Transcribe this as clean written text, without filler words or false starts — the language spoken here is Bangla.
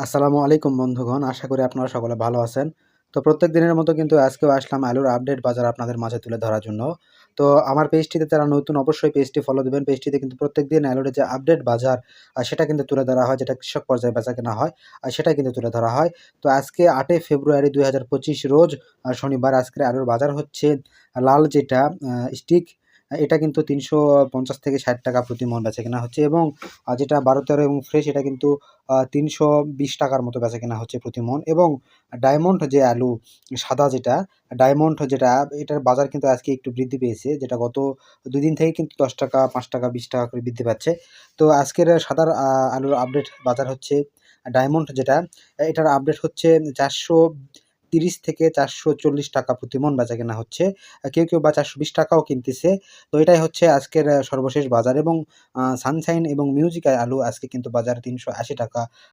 আসসালামু আলাইকুম বন্ধুগণ। আশা করি আপনারা সকলে ভালো আছেন। তো প্রত্যেক দিনের মতো কিন্তু আজকেও আসলাম আলুর আপডেট বাজার আপনাদের মাঝে তুলে ধরার জন্য। তো আমার পেজটিতে যারা নতুন অবশ্যই পেজটি ফলো দিবেন। পেজটিতে কিন্তু প্রত্যেকদিন আলুর যে আপডেট বাজার সেটা কিন্তু তুলে ধরা হয়, যেটা কৃষক পর্যায়ে বেচাকেনা হয় সেটাই কিন্তু তুলে ধরা হয়। তো আজকে ৮ ফেব্রুয়ারি ২০২৫ রোজ শনিবার আজকের আলুর বাজার হচ্ছে লাল যেটা স্টিক এটা কিন্তু ৩৫০ থেকে ৳৬০ প্রতি মণ বেচাকেনা হচ্ছে এবং যেটা ১২-১৩ এবং ফ্রেশ এটা কিন্তু ৳৩২০ মতো বেচাকেনা হচ্ছে প্রতি মণ। এবং ডায়মন্ড যে আলু সাদা যেটা, ডায়মন্ড যেটা এটার বাজার কিন্তু আজকে একটু বৃদ্ধি পেয়েছে, যেটা গত ২ দিন থেকে কিন্তু ৳১০, ৳৫, ৳২০ করে বৃদ্ধি পাচ্ছে। তো আজকের সাদার আলুর আপডেট বাজার হচ্ছে ডায়মন্ড যেটা, এটার আপডেট হচ্ছে ৳৪৩০ থেকে ৳৪৪০ প্রতি মণ বেচাকেনা হচ্ছে। কেউ বা ৳৪২০ কিনতেছে। তো এটাই হচ্ছে আজকের সর্বশেষ বাজার। এবং সানশাইন এবং মিউজিক আলু আজকে কিন্তু বাজার ৳৩৮০